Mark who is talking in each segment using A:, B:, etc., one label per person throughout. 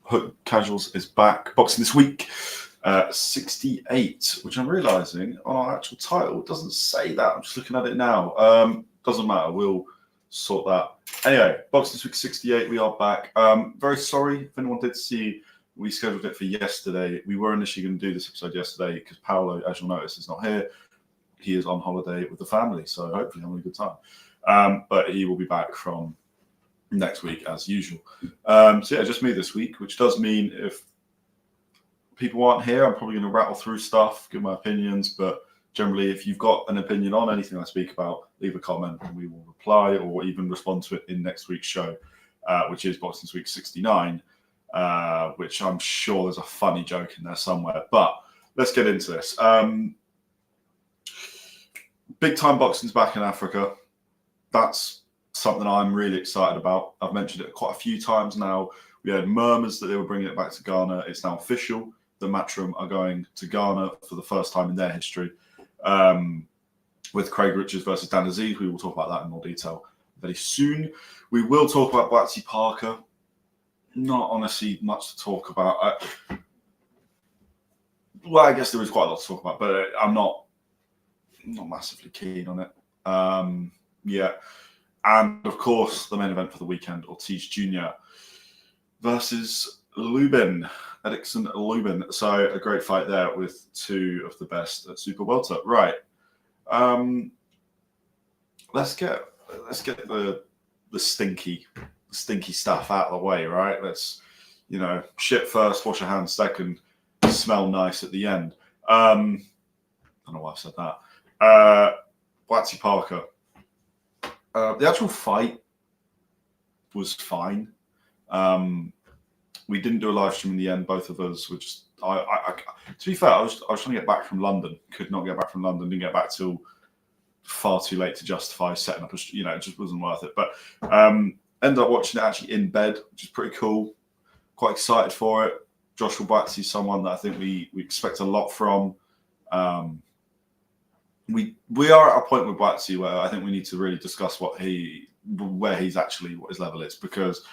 A: Hook Casuals is back. Boxing this week, 68, which I'm realising on our actual title doesn't say that. I'm just looking at it now. Doesn't matter. We'll sort that. Anyway, boxing this week 68. We are back. Very sorry if anyone did see. We scheduled it for yesterday. We were initially going to do this episode yesterday because Paolo, as you'll notice, is not here. He is on holiday with the family, so hopefully having a good time. But he will be back from next week as usual. So yeah, just me this week, which does mean if people aren't here, I'm probably going to rattle through stuff, give my opinions. But generally, if you've got an opinion on anything I speak about, leave a comment and we will reply or even respond to it in next week's show, which is Boxing This Week 69. Which I'm sure there's a funny joke in there somewhere. But let's get into this. Big time boxing's back in Africa. That's something I'm really excited about. I've mentioned it quite a few times now. We had murmurs that they were bringing it back to Ghana. It's now official. The Matchroom are going to Ghana for the first time in their history with Craig Richards versus Dan Azeez. We will talk about that in more detail very soon. We will talk about Buatsi-Parker. Not honestly much to talk about. Well, I guess there is quite a lot to talk about, but I'm not massively keen on it. Yeah. And of course, the main event for the weekend, Ortiz Jr. versus Lubin, Erickson Lubin. So a great fight there with two of the best at super welter. Right. Let's get the stinky stuff out of the way, right? Let's, shit first, wash your hands second, smell nice at the end. I don't know why I said that. Buatsi-Parker. The actual fight was fine. We didn't do a live stream in the end. Both of us were just. To be fair, I was trying to get back from London. Could not get back from London. Didn't get back till far too late to justify setting up. It just wasn't worth it. But ended up watching it actually in bed, which is pretty cool. Quite excited for it. Joshua Buatsi is someone that I think we expect a lot from. We are at a point with Buatsi where I think we need to really discuss what his level is, because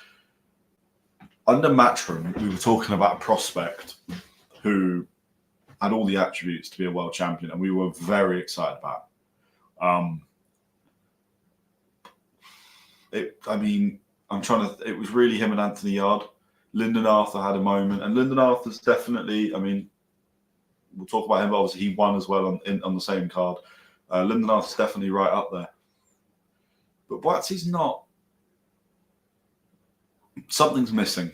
A: under Matchroom we were talking about a prospect who had all the attributes to be a world champion, and we were very excited about. It was really him and Anthony Yard. Lyndon Arthur had a moment, and Lyndon Arthur's definitely, we'll talk about him, but obviously he won as well on the same card. Lyndon Arthur's definitely right up there. But Buatsi's not. Something's missing.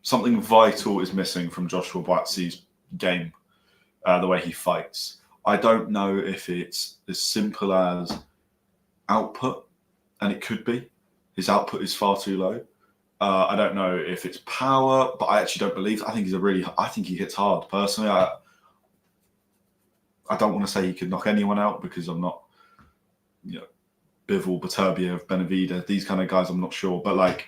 A: Something vital is missing from Joshua Buatsi's game, the way he fights. I don't know if it's as simple as output, and it could be. His output is far too low. I don't know if it's power, but I actually don't believe. I think he hits hard. Personally, I don't want to say he could knock anyone out because I'm not, Bivol, Beterbiev, Benavida, these kind of guys. I'm not sure, but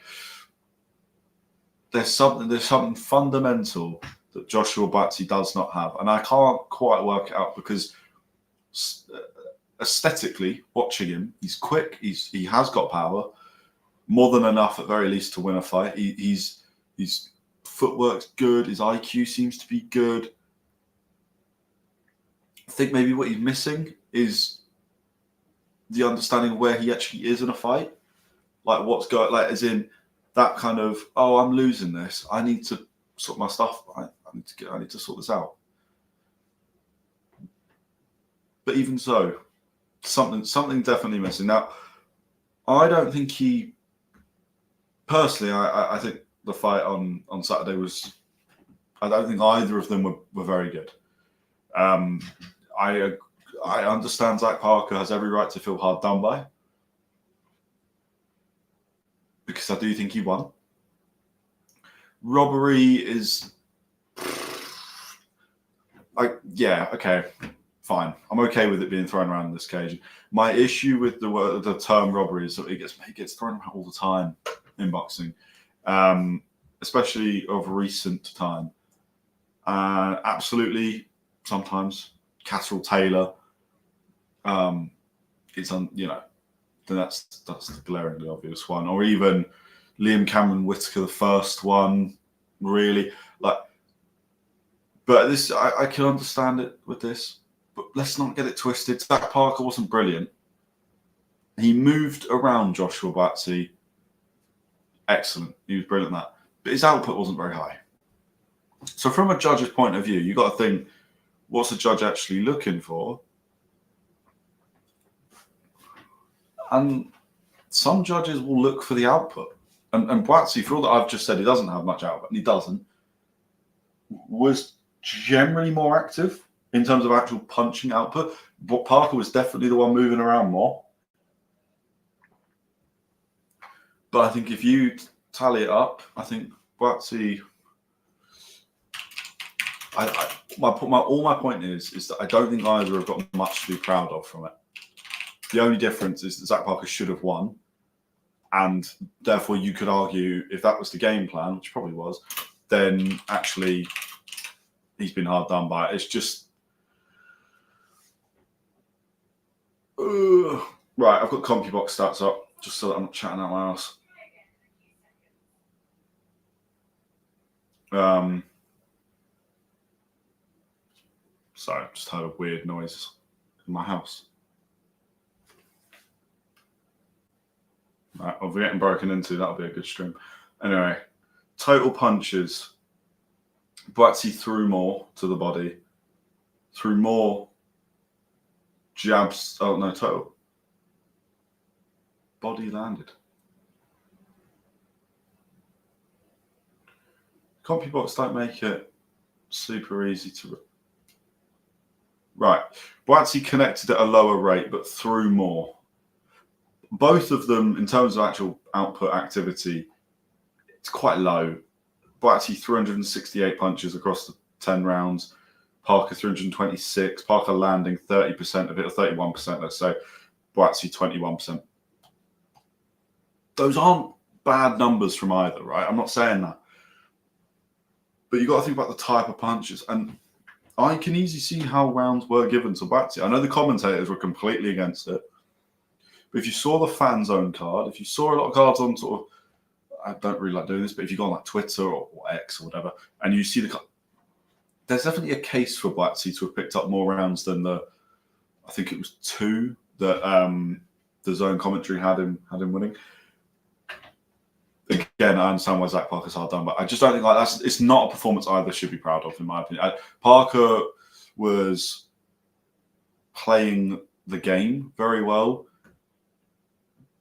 A: there's something fundamental that Joshua Buatsi does not have, and I can't quite work it out because aesthetically, watching him, he's quick. He has got power. More than enough, at very least, to win a fight. His footwork's good. His IQ seems to be good. I think maybe what he's missing is the understanding of where he actually is in a fight. As in that kind of, I'm losing this. I need to sort my stuff. I need to sort this out. But even so, something definitely missing. Now, I don't think he. Personally, I think the fight on Saturday was. I don't think either of them were very good. I understand Zach Parker has every right to feel hard done by, because I do think he won. Robbery is. Okay, fine. I'm okay with it being thrown around on this occasion. My issue with the term robbery is that it gets thrown around all the time in boxing, especially of recent time. Absolutely, sometimes Catterall Taylor. It's that's the glaringly obvious one, or even Liam Cameron Whitaker, the first one. really. But this, I can understand it with this. But let's not get it twisted. Zach Parker wasn't brilliant. He moved around Joshua Buatsi. Excellent. He was brilliant at that. But his output wasn't very high. So from a judge's point of view, you've got to think, what's the judge actually looking for? And some judges will look for the output. And Buatsi, for all that I've just said, he doesn't have much output, and he doesn't, was generally more active in terms of actual punching output. But Parker was definitely the one moving around more. But I think if you tally it up, I think Buatsi... all my point is that I don't think either have got much to be proud of from it. The only difference is that Zach Parker should have won, and therefore you could argue if that was the game plan, which probably was, then actually he's been hard done by it. It's just right. I've got CompuBox stats up just so that I'm not chatting out my ass. Sorry, I just heard a weird noise in my house. Right, if we're getting broken into, that'll be a good stream. Anyway, total punches. Buatsi threw more to the body, threw more jabs. Oh, no, total. Body landed. CompuBox don't make it super easy to... Right. Buatsi connected at a lower rate, but threw more. Both of them, in terms of actual output activity, it's quite low. Buatsi 368 punches across the 10 rounds. Parker 326. Parker landing 30% of it, or 31%, let's say. Buatsi 21%. Those aren't bad numbers from either, right? I'm not saying that. But you've got to think about the type of punches. And I can easily see how rounds were given to Buatsi. I know the commentators were completely against it. But if you saw the fan zone card, if you saw a lot of cards on sort of, I don't really like doing this, but if you go on like Twitter or X or whatever, and you see the card, there's definitely a case for Buatsi to have picked up more rounds than I think it was 2 that the zone commentary had him winning. Again, I understand why Zach Parker's hard done, but I just don't think it's not a performance either should be proud of, in my opinion. Parker was playing the game very well,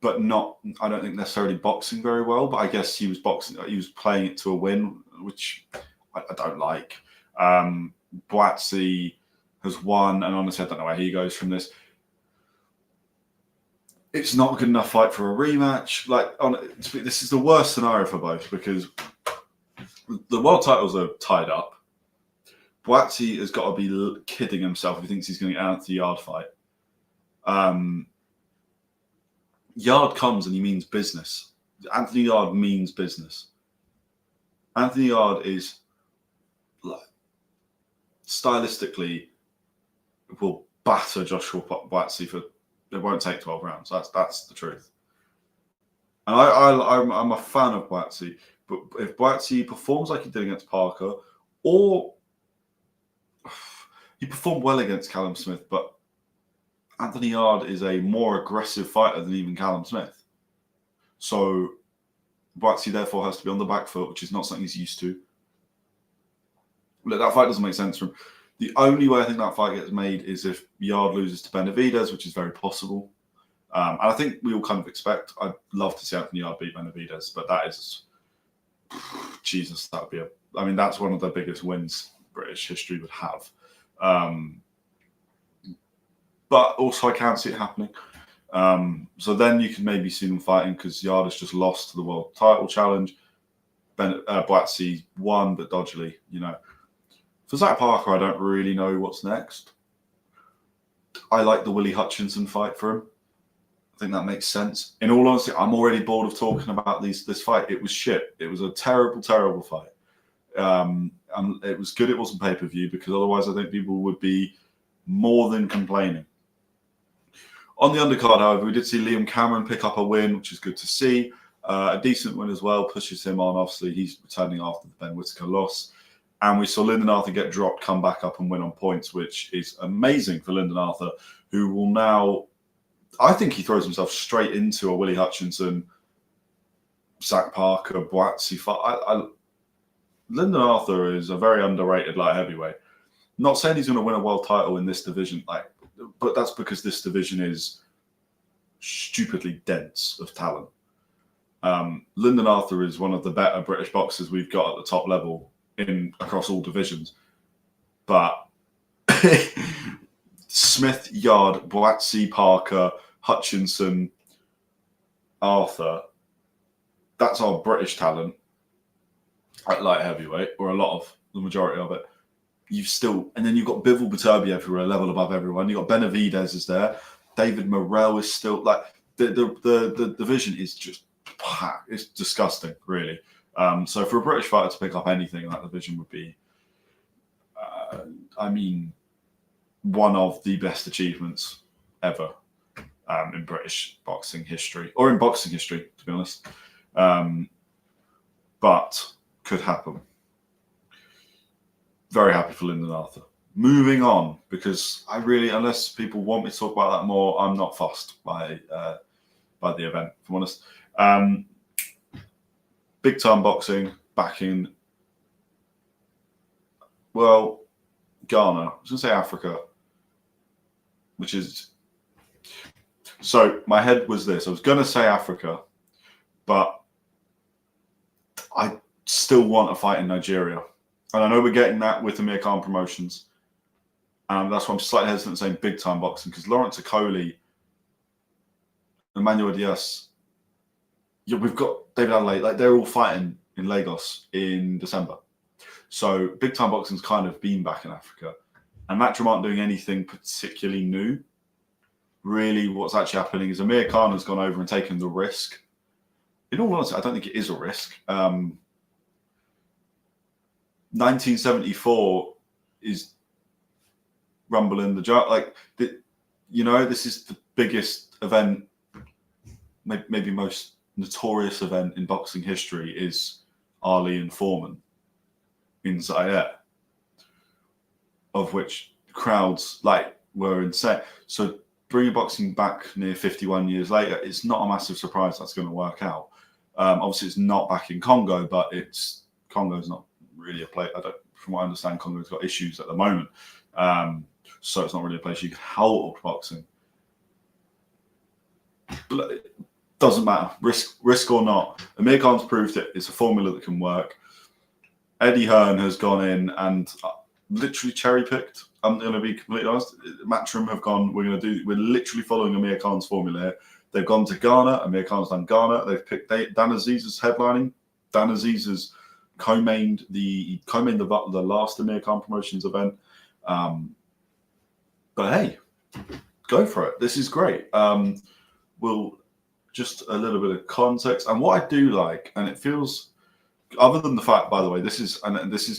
A: but not, I don't think necessarily boxing very well, but I guess he was playing it to a win, which I don't like. Buatsi has won, and honestly, I don't know where he goes from this. It's not a good enough fight for a rematch. This is the worst scenario for both because the world titles are tied up. Buatsi has got to be kidding himself if he thinks he's going to get an Anthony Yarde fight. Yarde comes and he means business. Anthony Yarde means business. Anthony Yarde is stylistically will batter Joshua Buatsi for. It won't take 12 rounds. That's the truth. And I'm a fan of Buatsi, but if Buatsi performs like he did against Parker, or he performed well against Callum Smith, but Anthony Yarde is a more aggressive fighter than even Callum Smith. So Buatsi therefore has to be on the back foot, which is not something he's used to. Look, that fight doesn't make sense from. The only way I think that fight gets made is if Yarde loses to Benavidez, which is very possible. And I think we all kind of expect. I'd love to see Anthony Yarde beat Benavidez, but that is, Jesus, that would be that's one of the biggest wins British history would have. But also I can't see it happening. So then you can maybe see them fighting because Yarde has just lost to the world title challenge. Buatsi won, but dodgily, For Zach Parker, I don't really know what's next. I like the Willie Hutchinson fight for him. I think that makes sense. In all honesty, I'm already bored of talking about this fight. It was shit. It was a terrible, terrible fight. And it was good it wasn't pay-per-view because otherwise I think people would be more than complaining. On the undercard, however, we did see Liam Cameron pick up a win, which is good to see. A decent win as well, pushes him on. Obviously, he's returning after the Ben Whittaker loss. And we saw Lyndon Arthur get dropped, come back up and win on points, which is amazing for Lyndon Arthur, who will now, I think he throws himself straight into a Willie Hutchinson, Zach Parker, Buatsi-Parker. Lyndon Arthur is a very underrated light heavyweight. Not saying he's going to win a world title in this division, but that's because this division is stupidly dense of talent. Lyndon Arthur is one of the better British boxers we've got at the top level across all divisions. But Smith, Yard, Buatsi-Parker, Hutchinson, Arthur, that's our British talent at light heavyweight, or a lot of the majority of it. And then you've got Bivol Beterbiev, who are a level above everyone. You've got Benavidez is there. David Morrell is still the division is just it's disgusting, really. So for a British fighter to pick up anything in that division would be, one of the best achievements ever in British boxing history, or in boxing history, to be honest. But could happen. Very happy for Lyndon Arthur. Moving on, because unless people want me to talk about that more, I'm not fussed by the event, if I'm honest. Big time boxing back in, Ghana. I was going to say Africa, which is... So my head was this. I was going to say Africa, but I still want a fight in Nigeria. And I know we're getting that with Amir Khan Promotions. And that's why I'm slightly hesitant saying big time boxing, because Lawrence Okoli, Emmanuel Diaz, we've got David Adelaide, they're all fighting in Lagos in December. So big time boxing's kind of been back in Africa. And Matchroom aren't doing anything particularly new. Really, what's actually happening is Amir Khan has gone over and taken the risk. In all honesty, I don't think it is a risk. 1974 is Rumble in the Jungle. This is the biggest event, maybe most notorious event in boxing history is Ali and Foreman in Zaire, of which crowds were insane. So bringing boxing back near 51 years later, it's not a massive surprise that's going to work out. Obviously, it's not back in Congo, but Congo's not really a place. From what I understand, Congo's got issues at the moment, so it's not really a place you can hold boxing. But it doesn't matter, risk or not. Amir Khan's proved it. It's a formula that can work. Eddie Hearn has gone in and literally cherry picked. I'm going to be completely honest. Matchroom have gone. We're literally following Amir Khan's formula here. They've gone to Ghana. Amir Khan's done Ghana. They've picked Dan Azeez as headlining. Dan Azeez has co-mained the last Amir Khan Promotions event. But hey, go for it. This is great. We'll just a little bit of context. And what I do like, and it feels, other than the fact, by the way, this is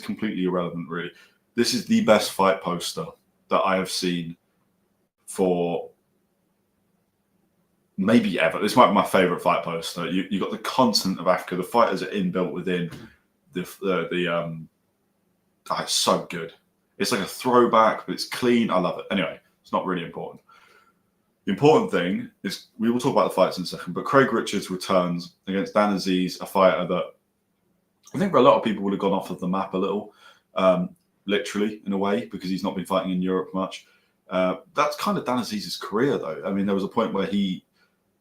A: completely irrelevant, really. This is the best fight poster that I have seen for maybe ever. This might be my favorite fight poster. You got the continent of Africa. The fighters are inbuilt within it's so good. It's like a throwback, but it's clean. I love it. Anyway, it's not really important. The important thing is, we will talk about the fights in a second, but Craig Richards returns against Dan Azeez, a fighter that I think for a lot of people would have gone off of the map a little, literally, in a way, because he's not been fighting in Europe much. That's kind of Dan Azeez's career, though. I mean, there was a point where he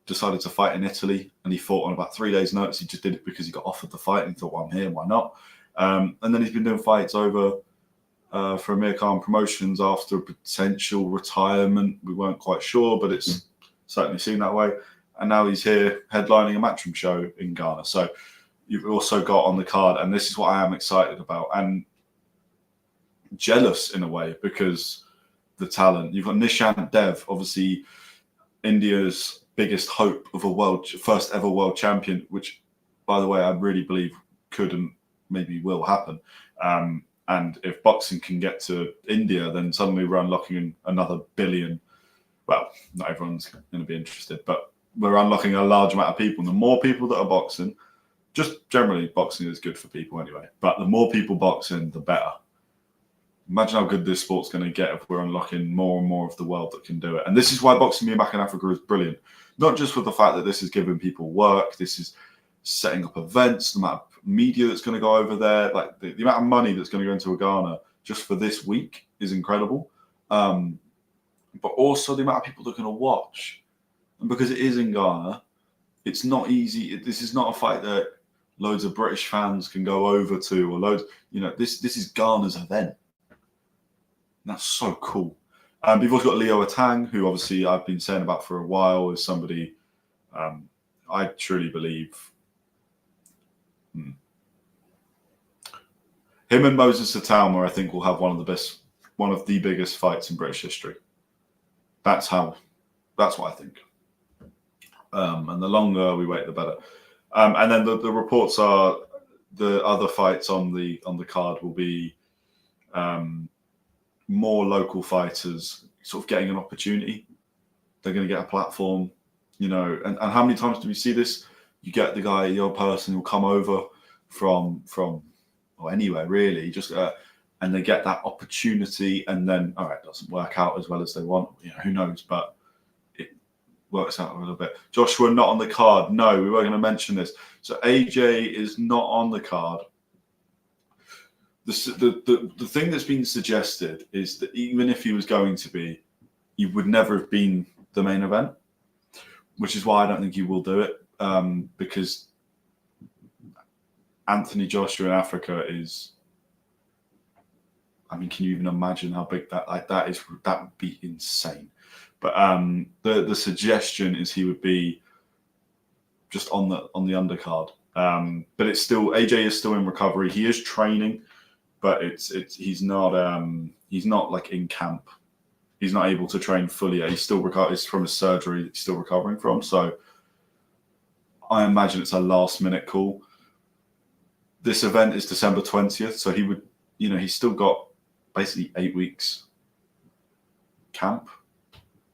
A: decided to fight in Italy, and he fought on about 3 days' notice. He just did it because he got offered the fight and he thought, well, I'm here, why not? And then he's been doing fights over for Amir Khan Promotions after a potential retirement. We weren't quite sure, but it's certainly seemed that way. And now he's here headlining a Matchroom show in Ghana. So you've also got on the card, and this is what I am excited about and jealous in a way, because the talent. You've got Nishant Dev, obviously India's biggest hope of a first ever world champion, which, by the way, I really believe could and maybe will happen. And if boxing can get to India, then suddenly we're unlocking another billion. Well, not everyone's going to be interested, but we're unlocking a large amount of people. And the more people that are boxing, just generally boxing is good for people anyway, but the more people boxing, the better. Imagine how good this sport's going to get if we're unlocking more and more of the world that can do it. And this is why Boxing Being Back in Africa is brilliant. Not just for the fact that this is giving people work, this is setting up events, the amount of media that's going to go over there, like the amount of money that's going to go into Ghana just for this week is incredible. But also the amount of people that are going to watch. And because it is in Ghana, it's not easy. This is not a fight that loads of British fans can go over to, or loads, this is Ghana's event. And that's so cool. We've also got Leo Atang, who obviously I've been saying about for a while, is somebody I truly believe. Him and Moses Satama, I think, will have one of the biggest fights in British history. That's what I think. And the longer we wait, the better. And then the reports are the other fights on the card will be more local fighters sort of getting an opportunity. They're going to get a platform, and how many times do we see this? You get the guy, the old person who'll come over from or anywhere really, just and they get that opportunity, and then it doesn't work out as well as they want. Who knows? But it works out a little bit. Joshua not on the card. No, we were going to mention this. So AJ is not on the card. The thing that's been suggested is that even if he was going to be, he would never have been the main event, which is why I don't think he will do it, because Anthony Joshua in Africa is, can you even imagine how big that would be insane. But the suggestion is he would be just on the undercard. But it's still, AJ is still in recovery. He is training, but he's not like in camp. He's not able to train fully. He's still it's from a surgery that he's still recovering from. So I imagine it's a last minute call. This event is December 20th, so he would, he's still got basically 8 weeks camp.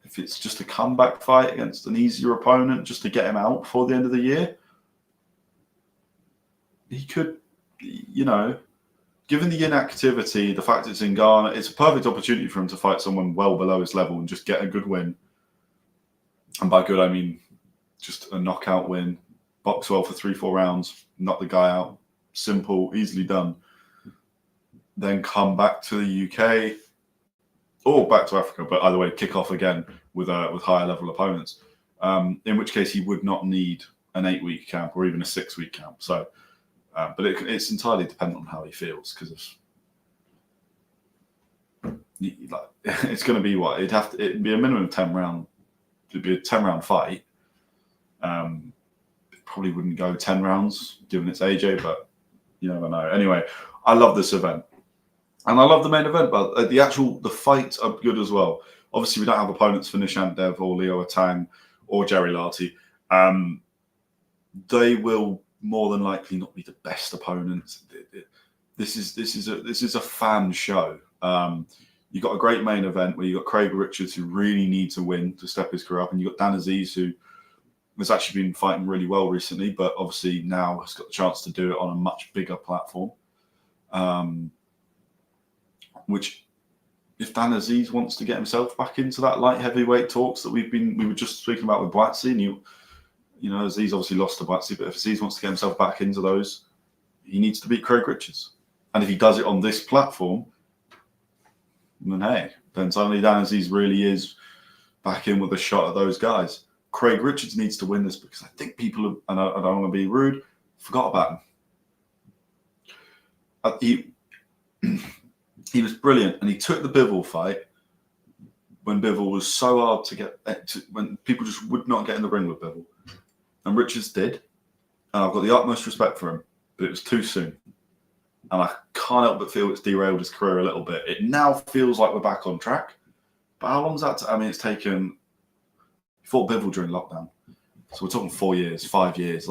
A: If it's just a comeback fight against an easier opponent just to get him out before the end of the year, he could, given the inactivity, the fact it's in Ghana, it's a perfect opportunity for him to fight someone well below his level and just get a good win. And by good, I mean just a knockout win. Box well for 3-4 rounds, knock the guy out. Simple, easily done. Then come back to the UK or back to Africa, but either way, kick off again with higher level opponents. In which case, he would not need an 8-week camp or even a 6-week camp. So, but it's entirely dependent on how he feels, because it's going to be what it'd be a minimum of 10 round. It'd be a 10-round fight. It probably wouldn't go 10 rounds given it's AJ, but you never know. Anyway, I love this event. And I love the main event, but the fights are good as well. Obviously, we don't have opponents for Nishant Dev or Leo Atang or Jerry Larty. They will more than likely not be the best opponents. This is a fan show. You've got a great main event where you've got Craig Richards, who really needs a win to step his career up, and you've got Dan Azeez, who has actually been fighting really well recently, but obviously now has got the chance to do it on a much bigger platform. Which, if Dan Azeez wants to get himself back into that light heavyweight talks that we were just speaking about with Buatsi, and Azeez obviously lost to Buatsi, but if Azeez wants to get himself back into those, he needs to beat Craig Richards. And if he does it on this platform, then suddenly Dan Azeez really is back in with a shot at those guys. Craig Richards needs to win this, because I think people have, and I don't want to be rude, forgot about him. He was brilliant, and he took the Bivol fight when Bivol was so hard to get when people just would not get in the ring with Bivol, and Richards did, and I've got the utmost respect for him, but it was too soon, and I can't help but feel it's derailed his career a little bit. It now feels like we're back on track, but how long's that? It's taken. He fought Bivol during lockdown, so we're talking 4 years, 5 years.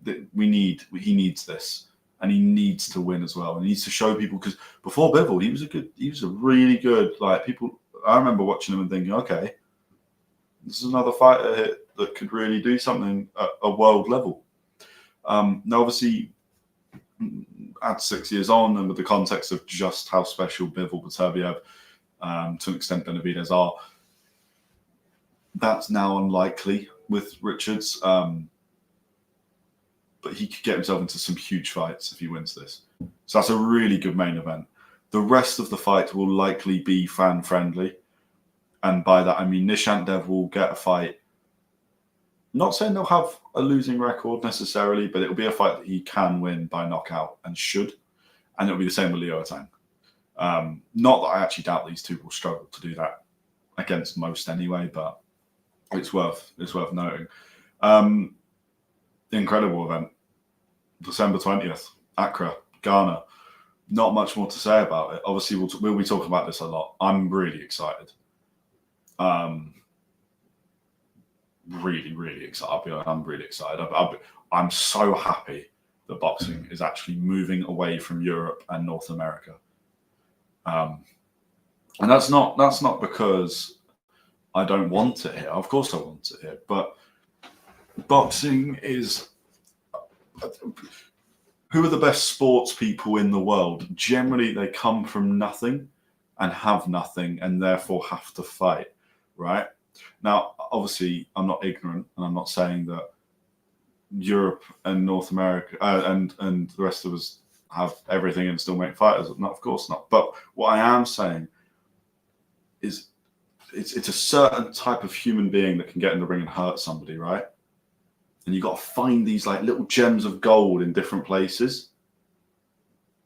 A: He needs this. And he needs to win as well. And he needs to show people, because before Bivol, he was a really good, people. I remember watching him and thinking, okay, this is another fighter that could really do something at a world level. Now, obviously, at 6 years on, and with the context of just how special Bivol, Beterbiev, to an extent Benavidez are, that's now unlikely with Richards. But he could get himself into some huge fights if he wins this. So that's a really good main event. The rest of the fight will likely be fan-friendly. And by that, I mean Nishant Dev will get a fight. Not saying they'll have a losing record necessarily, but it'll be a fight that he can win by knockout and should. And it'll be the same with Leo Atang. Not that I actually doubt these two will struggle to do that against most anyway, but it's worth noting. Incredible event. December 20th, Accra, Ghana. Not much more to say about it. Obviously, we'll be talking about this a lot. I'm really excited. Really, really excited. I'm really excited. I'm so happy that boxing is actually moving away from Europe and North America. And that's not because I don't want it here. Of course I want it here. But boxing is... Who are the best sports people in the world? Generally, they come from nothing and have nothing and therefore have to fight, right? Now, obviously, I'm not ignorant, and I'm not saying that Europe and North America and the rest of us have everything and still make fighters. No, of course not. But what I am saying is it's a certain type of human being that can get in the ring and hurt somebody, right? And you've got to find these like little gems of gold in different places.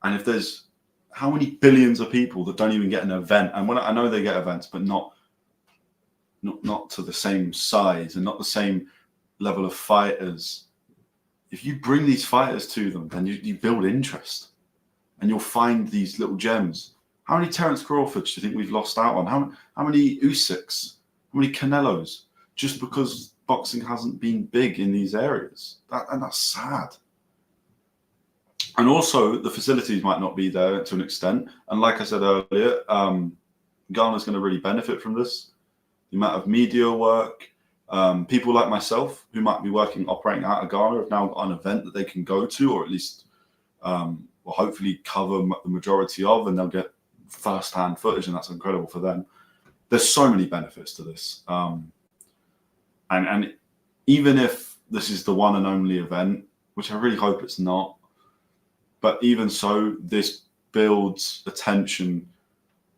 A: And if there's how many billions of people that don't even get an event, and when I know they get events, but not to the same size and not the same level of fighters. If you bring these fighters to them, then you build interest, and you'll find these little gems. How many Terence Crawfords do you think we've lost out on? How many Usyks? How many Canelos? Just because boxing hasn't been big in these areas. And that's sad. And also, the facilities might not be there to an extent. And like I said earlier, Ghana's going to really benefit from this. The amount of media work, people like myself who might be operating out of Ghana have now got an event that they can go to, or at least will hopefully cover the majority of, and they'll get first-hand footage, and that's incredible for them. There's so many benefits to this. And even if this is the one and only event, which I really hope it's not, but even so, this builds attention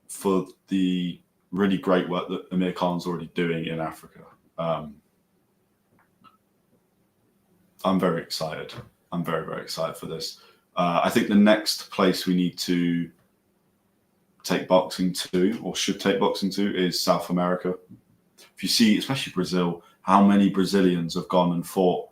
A: for the really great work that Amir Khan's already doing in Africa. I'm very excited. I'm very, very excited for this. I think the next place we need to take boxing to, or should take boxing to, is South America. If you see, especially Brazil, how many Brazilians have gone and fought.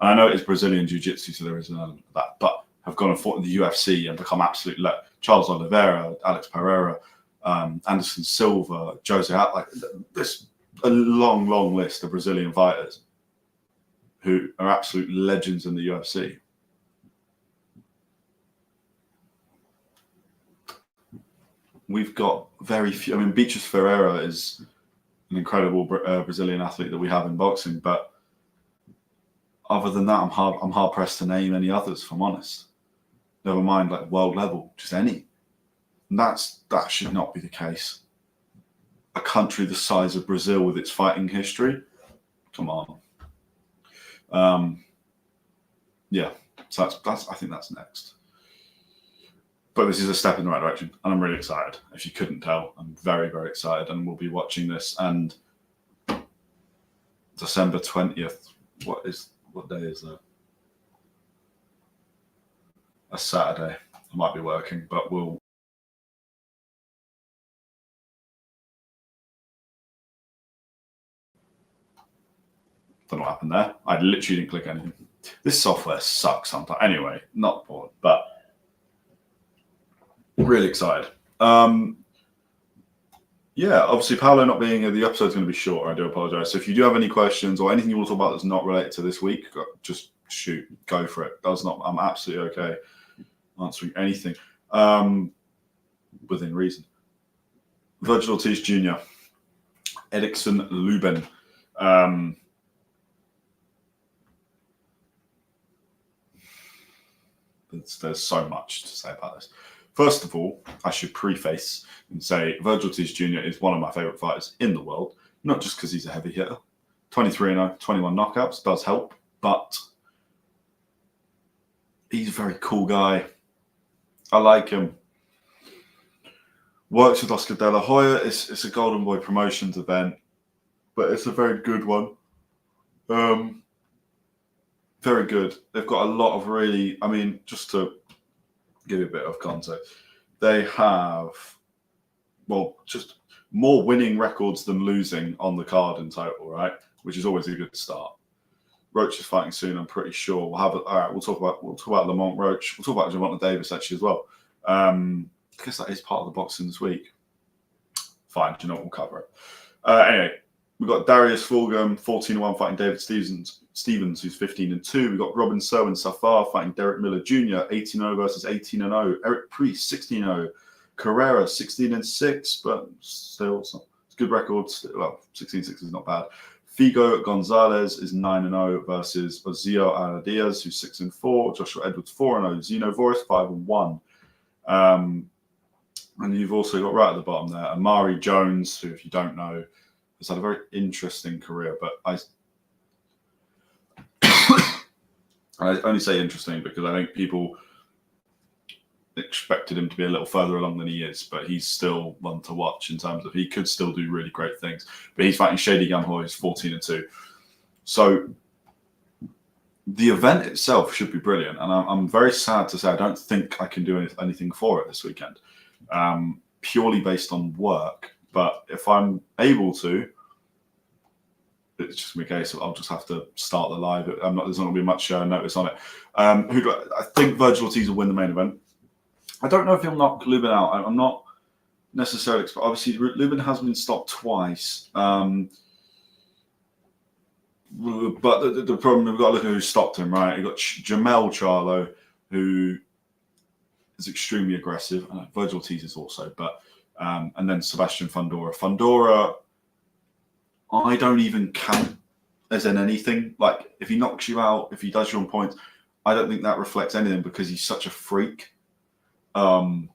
A: And I know it's Brazilian Jiu-Jitsu, so there is an element of that, but have gone and fought in the UFC and become absolute, Charles Oliveira, Alex Pereira, Anderson Silva, Jose, like this, a long, long list of Brazilian fighters who are absolute legends in the UFC. We've got very few. I mean, Beatriz Ferreira is an incredible Brazilian athlete that we have in boxing, but other than that, I'm hard pressed to name any others, if I'm honest. Never mind like world level, just any. And that should not be the case. A country the size of Brazil with its fighting history, come on. Yeah, so I think that's next. But this is a step in the right direction, and I'm really excited. If you couldn't tell, I'm very, very excited, and we'll be watching this. And December 20th, what day is that? A Saturday. I might be working, but we'll. Don't know what happened there. I literally didn't click anything. This software sucks sometimes. Anyway, not important, but really excited. Yeah, obviously Paolo not being here, the episode's going to be shorter. I do apologize. So if you do have any questions or anything you want to talk about that's not related to this week, just shoot, go for it. I'm absolutely okay answering anything within reason. Vergil Ortiz Jr, Erickson Lubin. there's so much to say about this. First of all, I should preface and say Vergil Ortiz Jr. is one of my favorite fighters in the world, not just because he's a heavy hitter. 23-0, 21 knockouts does help, but he's a very cool guy. I like him. Works with Oscar De La Hoya. It's a Golden Boy Promotions event, but it's a very good one. Very good. They've got a lot of really, I mean, just to give you a bit of context, they have, well, just more winning records than losing on the card in total, right? Which is always a good start. Roach is fighting soon, I'm pretty sure. All right, we'll talk about Lamont Roach. We'll talk about Gervonta Davis actually as well. I guess that is part of the boxing this week. Fine, do you know what, we'll cover it. Anyway, we've got Darius Fulgham, 14-1, fighting David Stevens, who's 15-2. We've got Robin Serwin Safar fighting Derek Miller Jr., 18-0 versus 18-0. Eric Priest, 16-0. Carrera, 16-6, but still, it's a good record. Well, 16-6 is not bad. Figo Gonzalez is 9-0 versus Ozio Aradias, who's 6-4. Joshua Edwards, 4-0. Zeno Voris, 5-1. And you've also got right at the bottom there, Amari Jones, who, if you don't know, has had a very interesting career. But I only say interesting because I think people expected him to be a little further along than he is, but he's still one to watch in terms of he could still do really great things. But he's fighting Shady Gamhoy, who's 14-2. So the event itself should be brilliant, and I'm very sad to say I don't think I can do anything for it this weekend, purely based on work. But if I'm able to, it's just a case of I'll just have to start the live. There's not going to be much notice on it. I think Vergil Ortiz will win the main event. I don't know if he'll knock Lubin out. I'm not necessarily. Obviously, Lubin has been stopped twice. But the problem, we've got to look at who stopped him, right? You've got Jamel Charlo, who is extremely aggressive. Vergil Ortiz is also, but and then Sebastian Fundora. Fundora, I don't even count as in anything. Like, if he knocks you out, if he does you on points, I don't think that reflects anything because he's such a freak. 6'5",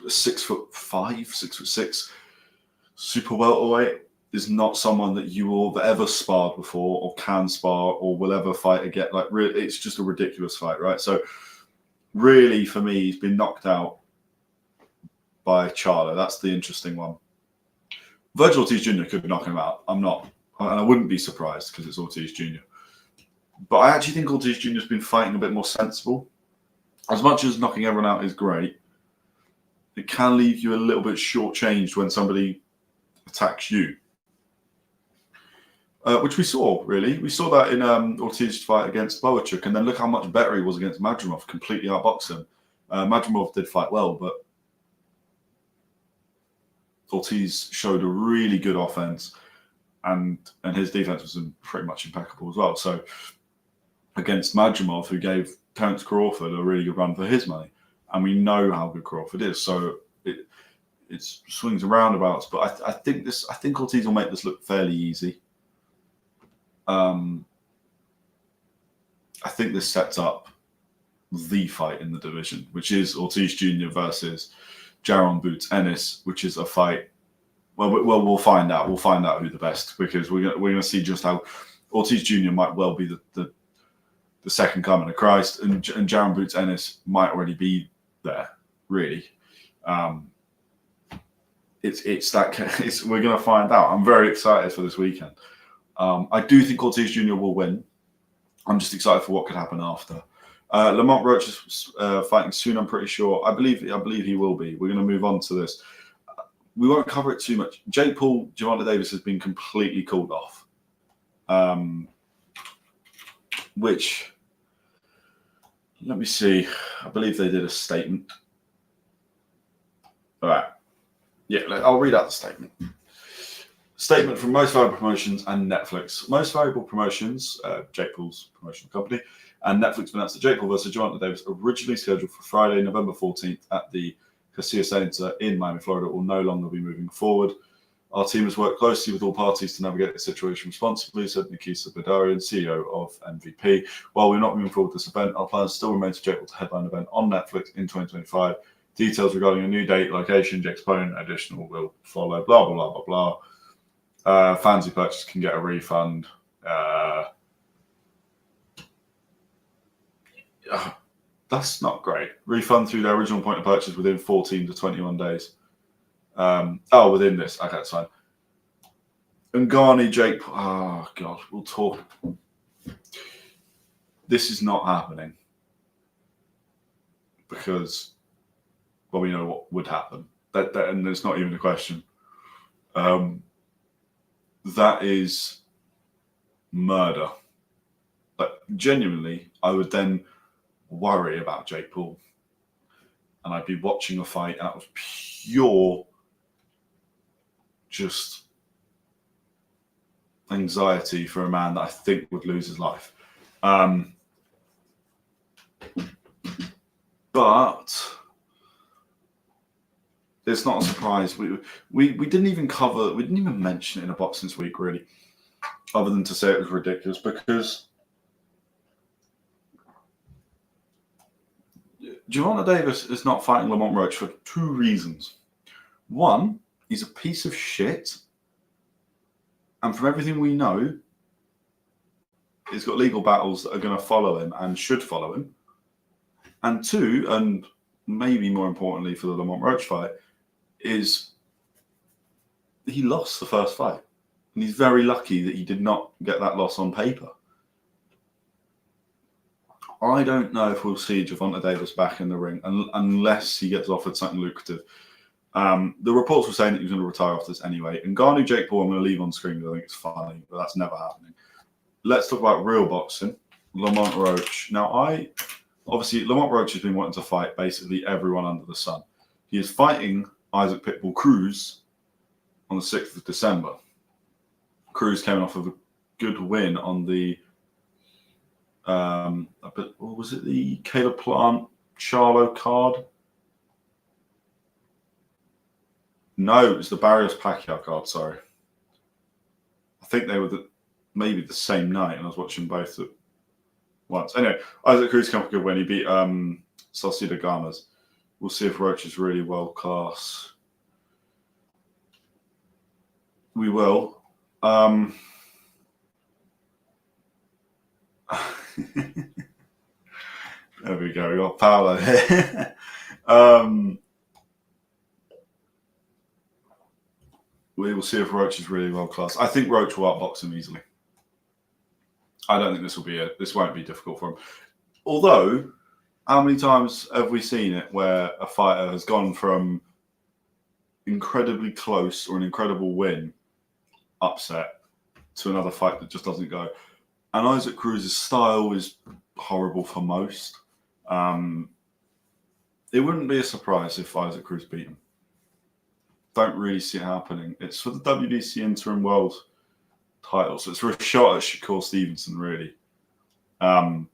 A: 6'6", super welterweight is not someone that you will have ever sparred before or can spar or will ever fight again. Like, really, it's just a ridiculous fight, right? So really, for me, he's been knocked out by Charlo. That's the interesting one. Vergil Ortiz Jr. could knock him out. I'm not, and I wouldn't be surprised because it's Ortiz Jr. But I actually think Ortiz Jr. has been fighting a bit more sensible. As much as knocking everyone out is great, it can leave you a little bit shortchanged when somebody attacks you. Which we saw, really. We saw that in Ortiz's fight against Boachuk, and then look how much better he was against Madrimov, completely outboxed him. Madrimov did fight well, but Ortiz showed a really good offense, and his defense was pretty much impeccable as well. So against Madrimov, who gave Terence Crawford a really good run for his money, and we know how good Crawford is. So it swings and roundabouts, but I think Ortiz will make this look fairly easy. I think this sets up the fight in the division, which is Ortiz Jr. versus Jaron Boots Ennis, which is a fight. Well, we'll find out. We'll find out who the best, because we're going to see just how Ortiz Jr. might well be the second coming of Christ, and Jaron Boots Ennis might already be there. Really, it's that. We're going to find out. I'm very excited for this weekend. I do think Ortiz Jr. will win. I'm just excited for what could happen after. Lamont Roach is fighting soon, I'm pretty sure. I believe he will be. We're going to move on to this. We won't cover it too much. Jake Paul, Gervonta Davis has been completely called off. Which, let me see. I believe they did a statement. All right. Yeah, I'll read out the statement. Statement from Most Valuable Promotions and Netflix. Most Valuable Promotions, Jake Paul's promotional company, and Netflix announced that Jake Paul versus Gervonta Davis, originally scheduled for Friday, November 14th at the Casilla Center in Miami, Florida, will no longer be moving forward. Our team has worked closely with all parties to navigate the situation responsibly, said Nikita Bedarian, CEO of MVP. While we're not moving forward with this event, our plans still remain to Jake to headline event on Netflix in 2025. Details regarding a new date, location, Jake's opponent, additional will follow, blah, blah, blah, blah, blah. Fans who purchase can get a refund. That's not great. Refund through their original point of purchase within 14 to 21 days. Within this. Okay, that's fine. Ngannou, Jake. Oh, God. We'll talk. This is not happening. Because, well, we know what would happen. And there's not even a question. That is murder. But genuinely, I would then worry about Jake Paul. And I'd be watching a fight, and that was pure just anxiety for a man that I think would lose his life. But it's not a surprise. We didn't even mention it in a boxing this week, really, other than to say it was ridiculous, because Gervonta Davis is not fighting Lamont Roach for two reasons. One, he's a piece of shit. And from everything we know, he's got legal battles that are going to follow him and should follow him. And two, and maybe more importantly for the Lamont Roach fight, is he lost the first fight. And he's very lucky that he did not get that loss on paper. I don't know if we'll see Gervonta Davis back in the ring unless he gets offered something lucrative. The reports were saying that he was going to retire after this anyway. And Ngannou, Jake Paul, I'm going to leave on screen because I think it's funny, but that's never happening. Let's talk about real boxing. Lamont Roach. Now, obviously, Lamont Roach has been wanting to fight basically everyone under the sun. He is fighting Isaac Pitbull Cruz on the 6th of December. Cruz came off of a good win on the, what was it, the Caleb Plant Charlo card? No, it was the Barrios Pacquiao card, sorry. I think they were maybe the same night, and I was watching both at once. Anyway, Isaac Cruz came off a good win. He beat Salcido Gamas. We'll see if Roach is really world class. We will. There we go. We got Paolo here. We will see if Roach is really world class. I think Roach will outbox him easily. I don't think this won't be difficult for him. Although, how many times have we seen it where a fighter has gone from incredibly close or an incredible win, upset, to another fight that just doesn't go? And Isaac Cruz's style is horrible for most. It wouldn't be a surprise if Isaac Cruz beat him. Don't really see it happening. It's for the WBC interim world title, so it's for a shot at Shakur Stevenson, really. Roach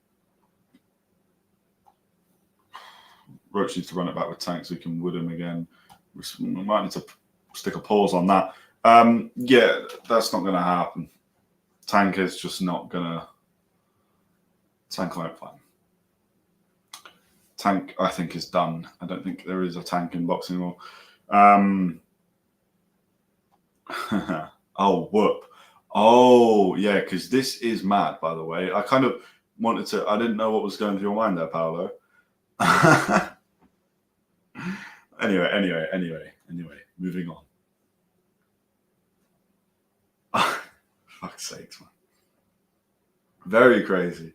A: needs to run it back with Tank so he can wood him again. We might need to stick a pause on that. Yeah, that's not going to happen. Tank is just not going to... Tank won't fight. Tank, I think, is done. I don't think there is a Tank in boxing anymore. Oh, whoop. Oh, yeah, because this is mad, by the way. I kind of wanted to... I didn't know what was going through your mind there, Paolo. Anyway, moving on. Fuck's sakes, man. Very crazy.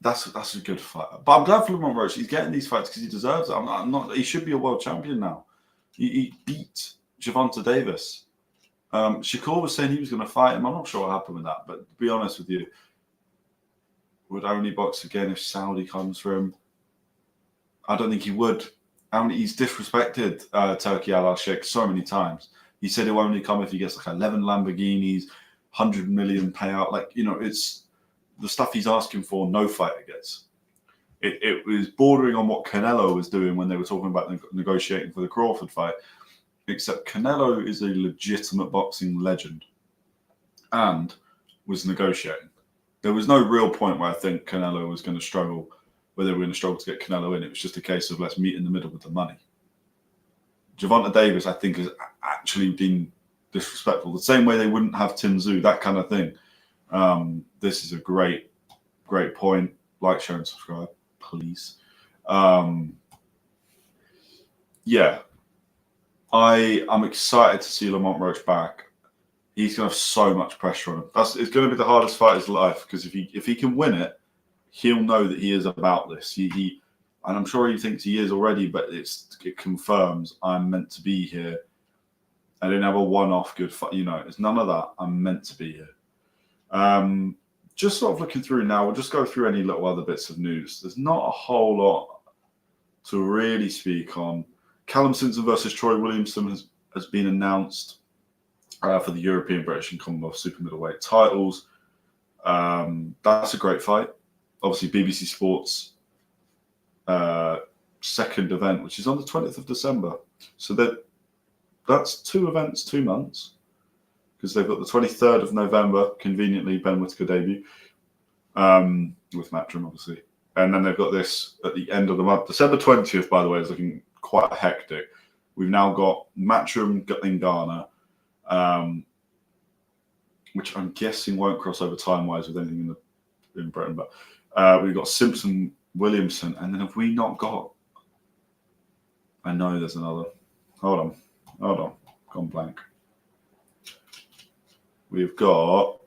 A: That's a good fight. But I'm glad for Lamont Roach. He's getting these fights because he deserves it. I'm not. He should be a world champion now. He beat Gervonta Davis. Shakur was saying he was going to fight him. I'm not sure what happened with that. But to be honest with you, would only box again if Saudi comes for him? I don't think he would. He's disrespected Turki Al-Sheikh so many times. He said he'll only come if he gets like 11 Lamborghinis, 100 million payout. Like, you know, it's the stuff he's asking for, no fighter gets. It was bordering on what Canelo was doing when they were talking about negotiating for the Crawford fight. except Canelo is a legitimate boxing legend and was negotiating. There was no real point where I think Canelo was going to struggle, where they were going to struggle to get Canelo in. It was just a case of let's meet in the middle with the money. Gervonta Davis, I think, has actually been disrespectful. The same way they wouldn't have Tim Tszyu, that kind of thing. This is a great point. Like, share, and subscribe, please. Yeah. I'm excited to see Lamont Roach back. He's going to have so much pressure on him. It's going to be the hardest fight of his life, because if he can win it, he'll know that he is about this. And I'm sure he thinks he is already, but it confirms I'm meant to be here. I didn't have a one-off good fight. It's none of that. I'm meant to be here. Just sort of looking through now, we'll just go through any little other bits of news. There's not a whole lot to really speak on. Callum Simpson versus Troy Williamson has been announced for the European, British, and Commonwealth super middleweight titles. That's a great fight. Obviously, BBC Sports second event, which is on the 20th of December. So that's 2 events, 2 months, because they've got the 23rd of November, conveniently, Ben Whittaker debut, with Matchroom, obviously. And then they've got this at the end of the month. December 20th, by the way, is looking quite hectic. We've now got Matchroom in Ghana, which I'm guessing won't cross over time-wise with anything in Britain. But we've got Simpson, Williamson, and then have we not got... I know there's another. Hold on. Gone blank. We've got...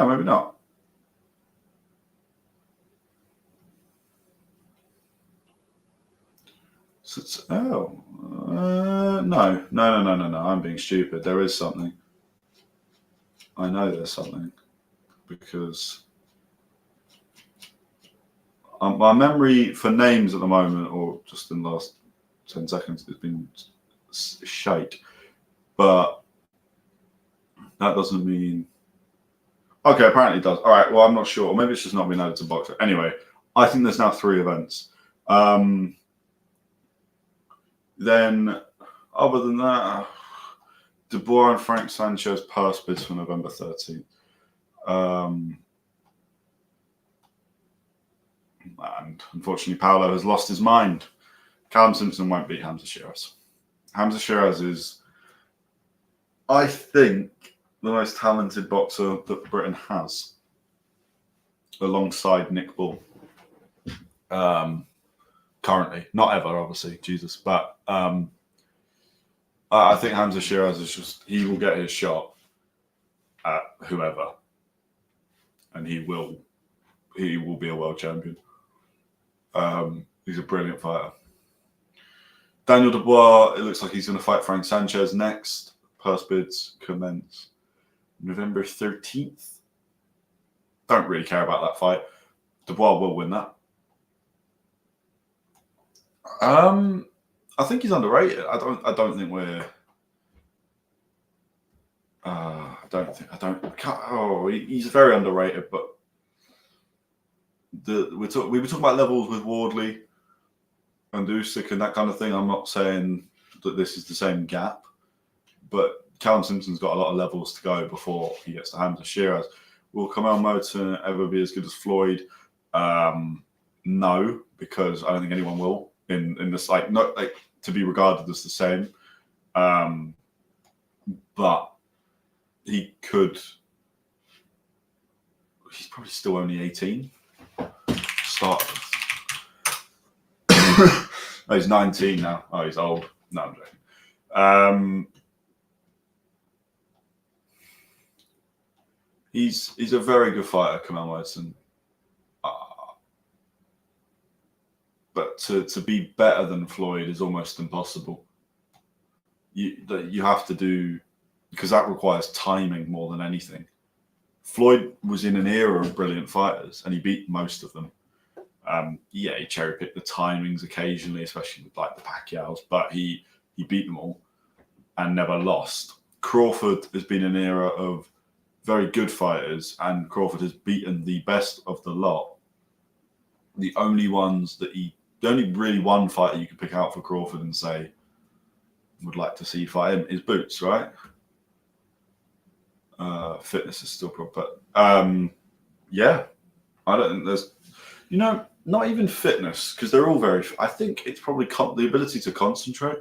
A: maybe not. No. I'm being stupid. There is something. I know there's something, because my memory for names at the moment, or just in the last 10 seconds, has been shite. But that doesn't mean... Okay, apparently it does. All right, well, I'm not sure. Maybe it's just not been added to Boxer. Anyway, I think there's now 3 events. Then, other than that, Dubois and Frank Sanchez purse bids for November 13th. And unfortunately, Paolo has lost his mind. Callum Simpson won't beat Hamza Shiraz. Hamza Shiraz is, I think, the most talented boxer that Britain has, alongside Nick Bull. Currently, not ever, obviously, Jesus. But I think Hamza Shiraz is he will get his shot at whoever, and he will be a world champion. He's a brilliant fighter. Daniel Dubois, it looks like he's going to fight Frank Sanchez next. Purse bids commence November 13th. Don't really care about that fight. Dubois will win that. I think he's underrated. I don't think we're. He's very underrated. But we were talking about levels with Wardley and Usyk and that kind of thing. I'm not saying that this is the same gap, but Callum Simpson's got a lot of levels to go before he gets to Hamza Shiraz. Will Kamel Moten ever be as good as Floyd? No, because I don't think anyone will. In this, not to be regarded as the same, but he could. He's probably still only 18. Start. Oh, he's 19 now. Oh, he's old. No, I'm joking. He's a very good fighter, Kamel Moten. But to be better than Floyd is almost impossible. You have to do, because that requires timing more than anything. Floyd was in an era of brilliant fighters, and he beat most of them. He cherry picked the timings occasionally, especially with the Pacquiaos, but he beat them all and never lost. Crawford has been an era of very good fighters, and Crawford has beaten the best of the lot the only ones that the only really one fighter you can pick out for Crawford and say would like to see you fight him is Boots, right? Fitness is still proper, but yeah, I don't think there's, not even fitness, because they're all very. I think it's probably the ability to concentrate.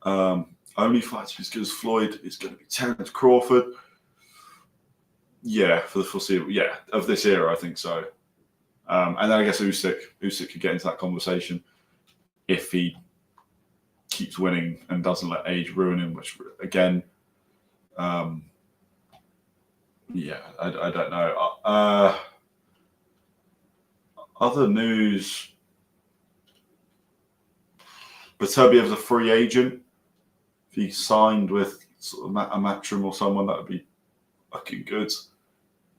A: Only fighter as good as Floyd is going to be Terence Crawford. Yeah, for the foreseeable. Yeah, of this era, I think so. And then I guess Usyk could get into that conversation if he keeps winning and doesn't let age ruin him. Which again, yeah, I don't know. Other news: Beterbiev's a free agent. If he signed with sort of a Matchroom or someone, that would be fucking good.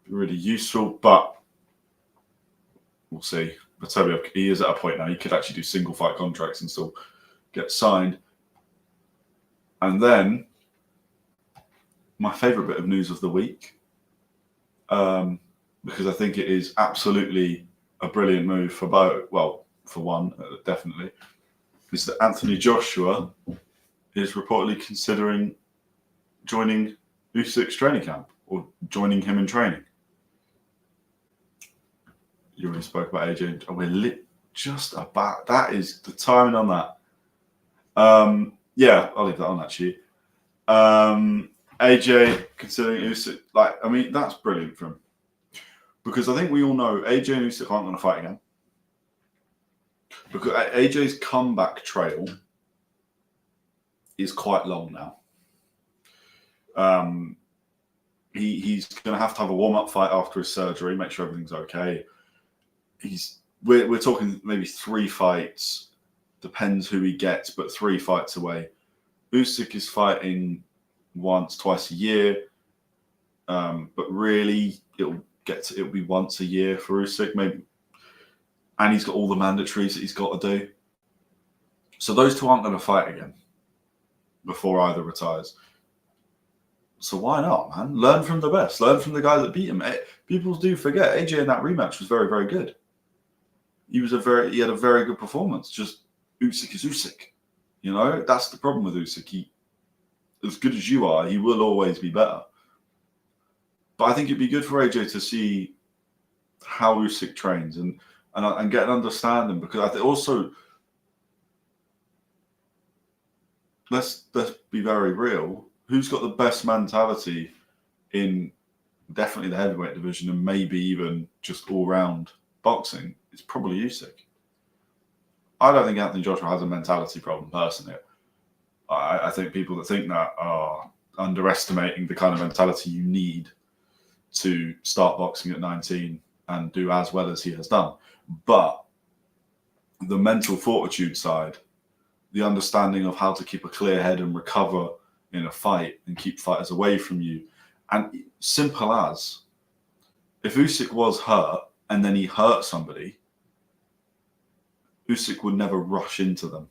A: Be really useful, but we'll see. Beterbiev, he is at a point now. He could actually do single fight contracts and still get signed. And then my favourite bit of news of the week, because I think it is absolutely a brilliant move for both. Well, for one, definitely, is that Anthony Joshua is reportedly considering joining Usyk's training camp or joining him in training. You already spoke about AJ. We're just about, that is the timing on that. Yeah, I'll leave that on actually. AJ considering Usyk, that's brilliant for him. Because I think we all know AJ and Usyk aren't going to fight again. Because AJ's comeback trail is quite long now. He's going to have a warm-up fight after his surgery, make sure everything's okay. We're talking maybe 3 fights, depends who he gets, but 3 fights away. Usyk is fighting once, twice a year, but really it'll be once a year for Usyk, maybe. And he's got all the mandatories that he's got to do. So those two aren't going to fight again before either retires. So why not, man? Learn from the best. Learn from the guy that beat him. People do forget AJ in that rematch was very, very good. He had a very good performance. Just Usyk is Usyk. That's the problem with Usyk. As good as you are, he will always be better. But I think it'd be good for AJ to see how Usyk trains and get an understanding, because I think also, let's be very real. Who's got the best mentality in definitely the heavyweight division and maybe even just all round boxing? It's probably Usyk. I don't think Anthony Joshua has a mentality problem personally. I think people that think that are underestimating the kind of mentality you need to start boxing at 19 and do as well as he has done. But the mental fortitude side, the understanding of how to keep a clear head and recover in a fight and keep fighters away from you. And simple as, if Usyk was hurt and then he hurt somebody, Usyk would never rush into them.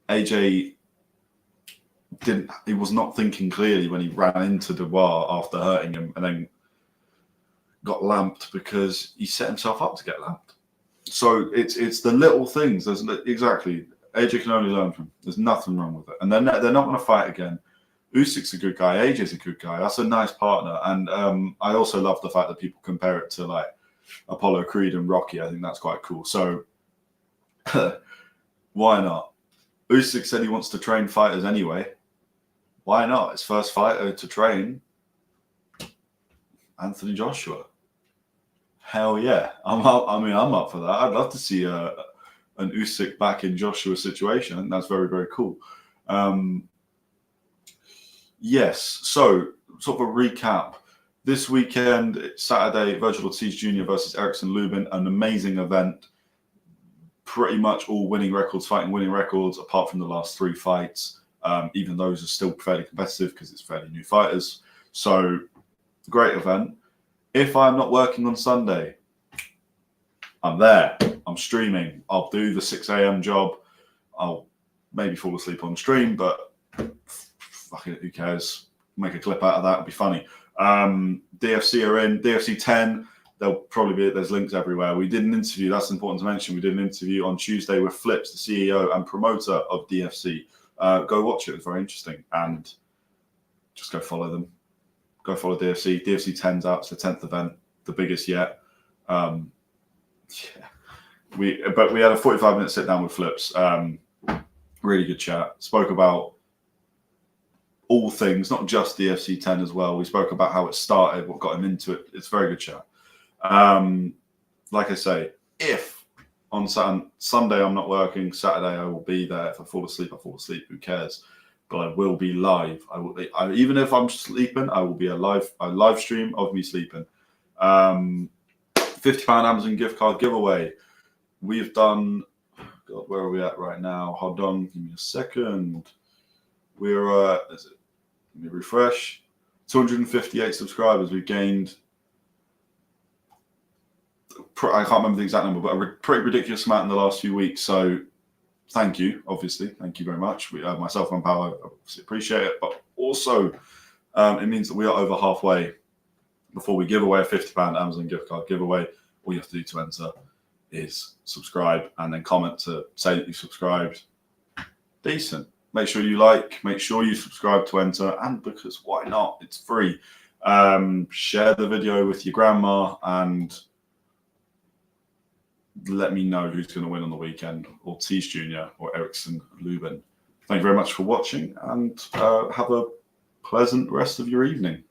A: AJ he was not thinking clearly when he ran into Dubois after hurting him and then got lamped because he set himself up to get lamped. So it's the little things. Exactly. AJ can only learn from. There's nothing wrong with it. And they're not going to fight again. Usyk's a good guy. AJ's a good guy. That's a nice partner. And I also love the fact that people compare it to like Apollo Creed and Rocky. I think that's quite cool. So why not? Usyk said he wants to train fighters anyway. Why not? His first fighter to train, Anthony Joshua. Hell yeah. I'm up for that. I'd love to see an Usyk back in Joshua situation. I think that's very, very cool. Yes. So sort of a recap. This weekend, Saturday, Vergil Ortiz Jr. versus Erickson Lubin, an amazing event. Pretty much all winning records, fighting winning records, apart from the last 3 fights. Even those are still fairly competitive because it's fairly new fighters. So, great event. If I'm not working on Sunday, I'm there. I'm streaming. I'll do the 6 a.m. job. I'll maybe fall asleep on stream, but fuck it, who cares? Make a clip out of that. It'll be funny. DFC are in. DFC 10. There'll probably be, there's links everywhere. We did an interview, that's important to mention. We did an interview on Tuesday with Flips, the CEO and promoter of DFC. Go watch it, it's very interesting. And just go follow them. Go follow DFC. DFC 10's out, it's the 10th event, the biggest yet. Yeah. But we had a 45-minute sit down with Flips. Really good chat. Spoke about all things, not just DFC 10 as well. We spoke about how it started, what got him into it. It's a very good chat. Like I say, if on Sunday I'm not working, Saturday I will be there. If I fall asleep, I fall asleep. Who cares? But I will be live. Even if I'm sleeping, I will be a live stream of me sleeping. £50 Amazon gift card giveaway. We've done. God, where are we at right now? Hold on, give me a second. We're let me refresh. 258 subscribers. We've gained. I can't remember the exact number, but a pretty ridiculous amount in the last few weeks. So, thank you. Obviously, thank you very much. Myself and Power obviously appreciate it, but also it means that we are over halfway before we give away a £50 Amazon gift card giveaway. All you have to do to enter is subscribe and then comment to say that you subscribed. Decent. Make sure you like, make sure you subscribe to enter, and because why not? It's free. Share the video with your grandma and let me know who's going to win on the weekend, Ortiz Jr. or Erickson Lubin. Thank you very much for watching, and have a pleasant rest of your evening.